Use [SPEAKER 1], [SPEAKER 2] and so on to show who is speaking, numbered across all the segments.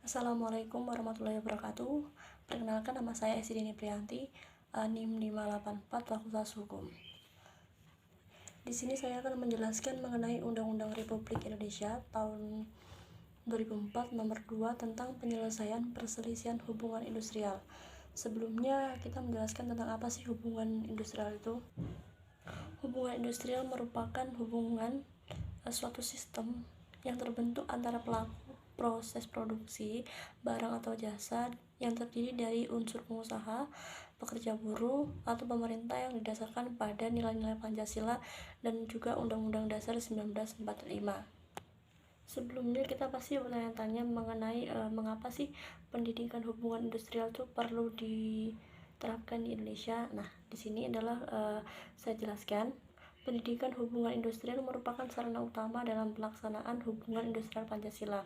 [SPEAKER 1] Assalamualaikum warahmatullahi wabarakatuh. Perkenalkan, nama saya Esidini Priyanti, NIM 584 Fakultas Hukum. Di sini saya akan menjelaskan mengenai Undang-Undang Republik Indonesia tahun 2004 Nomor 2 tentang penyelesaian perselisihan hubungan industrial. Sebelumnya kita menjelaskan tentang apa sih hubungan industrial itu. Hubungan industrial merupakan hubungan suatu sistem yang terbentuk antara pelaku proses produksi barang atau jasa yang terdiri dari unsur pengusaha, pekerja buruh, atau pemerintah yang didasarkan pada nilai-nilai Pancasila dan juga Undang-Undang Dasar 1945. Sebelumnya kita pasti bertanya-tanya mengenai mengapa sih pendidikan hubungan industrial itu perlu diterapkan di Indonesia. Nah, di sini adalah saya jelaskan. Pendidikan hubungan industrial merupakan sarana utama dalam pelaksanaan hubungan industrial Pancasila.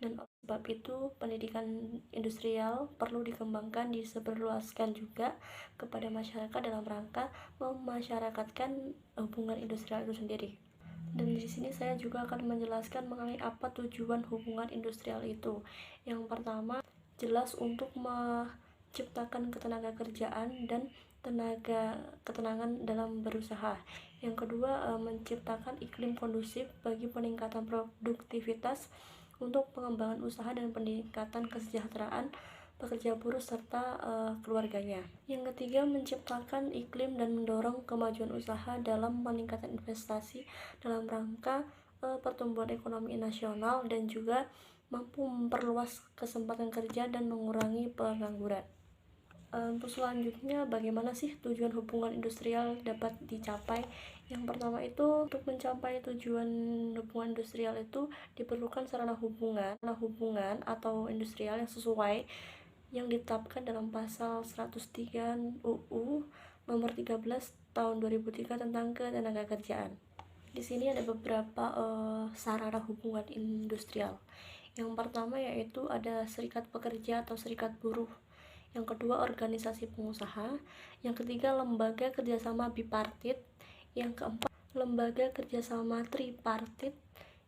[SPEAKER 1] Dan oleh sebab itu, pendidikan industrial perlu dikembangkan, disebarluaskan juga kepada masyarakat dalam rangka memasyarakatkan hubungan industrial itu sendiri. Dan di sini saya juga akan menjelaskan mengenai apa tujuan hubungan industrial itu. Yang pertama, jelas untuk menciptakan ketenagakerjaan dan ketenangan dalam berusaha. Yang kedua, menciptakan iklim kondusif bagi peningkatan produktivitas untuk pengembangan usaha dan peningkatan kesejahteraan pekerja buruh serta keluarganya. Yang ketiga, menciptakan iklim dan mendorong kemajuan usaha dalam meningkatkan investasi dalam rangka pertumbuhan ekonomi nasional dan juga mampu memperluas kesempatan kerja dan mengurangi pengangguran. Untuk selanjutnya, bagaimana sih tujuan hubungan industrial dapat dicapai? Yang pertama itu, untuk mencapai tujuan hubungan industrial itu diperlukan sarana hubungan atau industrial yang sesuai yang ditetapkan dalam pasal 103 UU nomor 13 tahun 2003 tentang ketenagakerjaan. Di sini ada beberapa sarana hubungan industrial. Yang pertama yaitu ada serikat pekerja atau serikat buruh. Yang kedua, organisasi pengusaha. Yang ketiga, lembaga kerjasama bipartit. Yang keempat, lembaga kerjasama tripartit.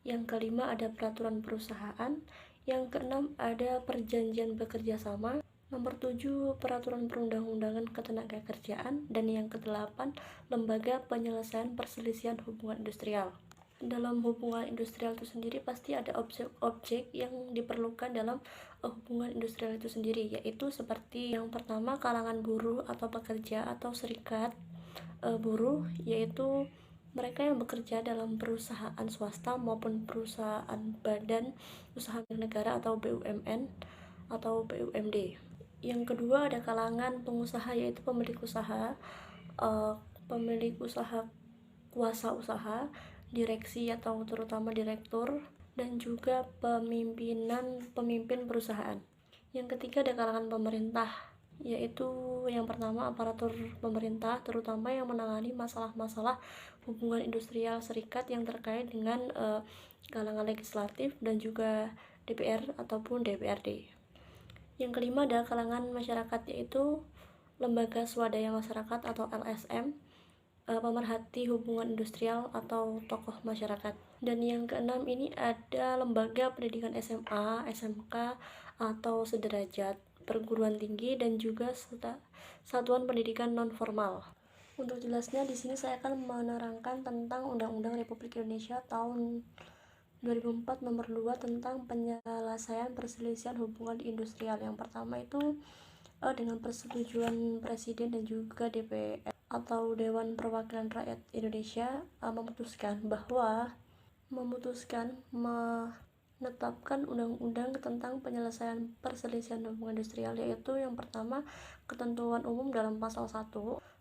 [SPEAKER 1] Yang kelima, ada peraturan perusahaan. Yang keenam, ada perjanjian bekerja sama. Nomor 7, peraturan perundang-undangan ketenagakerjaan. Dan yang kedelapan, lembaga penyelesaian perselisihan hubungan industrial. Dalam hubungan industrial itu sendiri pasti ada objek-objek yang diperlukan dalam hubungan industrial itu sendiri, yaitu seperti yang pertama, kalangan buruh atau pekerja atau serikat buruh, yaitu mereka yang bekerja dalam perusahaan swasta maupun perusahaan badan usaha negara atau BUMN atau BUMD. Yang kedua, ada kalangan pengusaha, yaitu pemilik usaha, kuasa usaha, direksi atau terutama direktur, dan juga pemimpin perusahaan. Yang ketiga, ada kalangan pemerintah, yaitu yang pertama, aparatur pemerintah, terutama yang menangani masalah-masalah hubungan industrial serikat yang terkait dengan kalangan legislatif dan juga DPR ataupun DPRD. Yang kelima, ada kalangan masyarakat, yaitu lembaga swadaya masyarakat atau LSM, pemerhati hubungan industrial atau tokoh masyarakat. Dan yang keenam ini ada lembaga pendidikan SMA, SMK atau sederajat, perguruan tinggi, dan juga satuan pendidikan non formal. Untuk jelasnya di sini saya akan menerangkan tentang Undang-Undang Republik Indonesia tahun 2004 Nomor 2 tentang penyelesaian perselisihan hubungan industrial. Yang pertama itu dengan persetujuan Presiden dan juga DPR atau Dewan Perwakilan Rakyat Indonesia memutuskan menetapkan undang-undang tentang penyelesaian perselisihan hubungan industrial, yaitu yang pertama, ketentuan umum dalam pasal 1.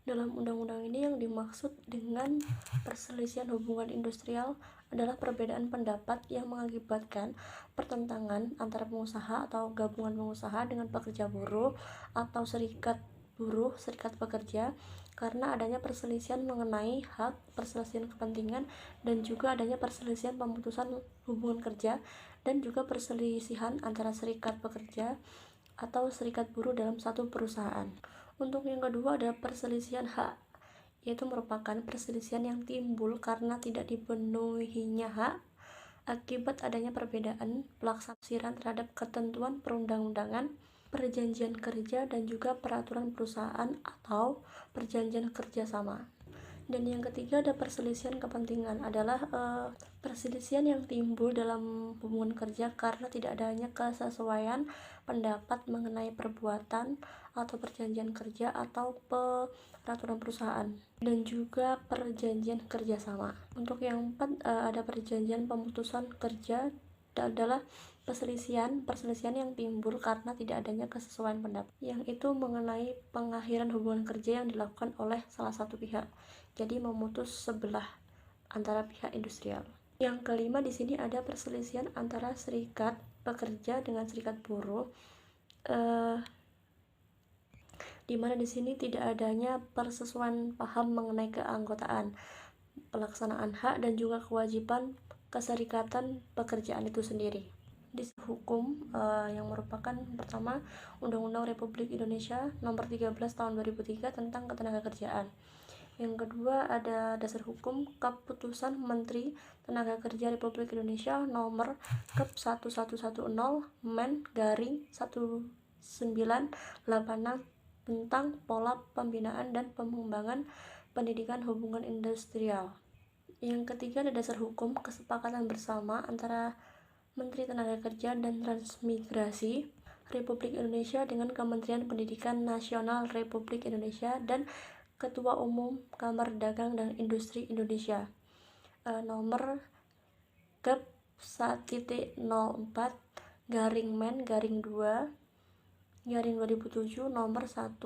[SPEAKER 1] Dalam undang-undang ini yang dimaksud dengan perselisihan hubungan industrial adalah perbedaan pendapat yang mengakibatkan pertentangan antara pengusaha atau gabungan pengusaha dengan pekerja buruh atau serikat buruh, serikat pekerja, karena adanya perselisihan mengenai hak, perselisihan kepentingan, dan juga adanya perselisihan pemutusan hubungan kerja, dan juga perselisihan antara serikat pekerja atau serikat buruh dalam satu perusahaan. Untuk yang kedua, ada perselisihan hak, yaitu merupakan perselisihan yang timbul karena tidak dipenuhinya hak akibat adanya perbedaan pelaksanaan terhadap ketentuan perundang-undangan, perjanjian kerja, dan juga peraturan perusahaan atau perjanjian kerjasama. Dan yang ketiga ada perselisihan kepentingan, adalah perselisihan yang timbul dalam hubungan kerja karena tidak adanya kesesuaian pendapat mengenai perbuatan atau perjanjian kerja atau peraturan perusahaan, dan juga perjanjian kerjasama. Untuk yang keempat ada perjanjian pemutusan kerja, adalah perselisihan yang timbul karena tidak adanya kesesuaian pendapat, yang itu mengenai pengakhiran hubungan kerja yang dilakukan oleh salah satu pihak, jadi memutus sebelah antara pihak industrial. Yang kelima di sini ada perselisihan antara serikat pekerja dengan serikat buruh, di mana di sini tidak adanya persesuaian paham mengenai keanggotaan, pelaksanaan hak, dan juga kewajiban keserikatan pekerjaan itu sendiri. Di hukum yang merupakan pertama Undang-Undang Republik Indonesia Nomor 13 Tahun 2003 tentang Ketenagakerjaan. Yang kedua ada dasar hukum Keputusan Menteri Tenaga Kerja Republik Indonesia Nomor Kep 1110 Men garing 1986 tentang pola pembinaan dan pengembangan pendidikan hubungan industrial. Yang ketiga ada dasar hukum kesepakatan bersama antara Menteri Tenaga Kerja dan Transmigrasi Republik Indonesia dengan Kementerian Pendidikan Nasional Republik Indonesia dan Ketua Umum Kamar Dagang dan Industri Indonesia nomor Kep 1.04 garing Men garing 2 garing 2007 nomor 1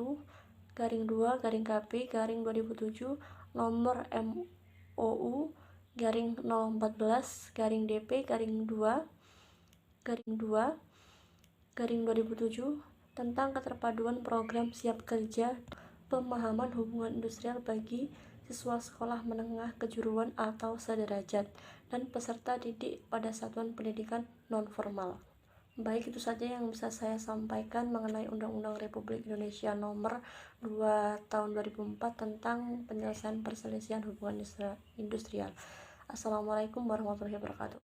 [SPEAKER 1] garing 2 garing KP garing 2007 nomor MOU garing 014 garing DP garing 2 garing 2007 tentang keterpaduan program siap kerja pemahaman hubungan industrial bagi siswa sekolah menengah kejuruan atau sederajat dan peserta didik pada satuan pendidikan non-formal. Baik, itu saja yang bisa saya sampaikan mengenai Undang-Undang Republik Indonesia Nomor 2 Tahun 2004 tentang penyelesaian perselisihan hubungan industrial. Assalamualaikum warahmatullahi wabarakatuh.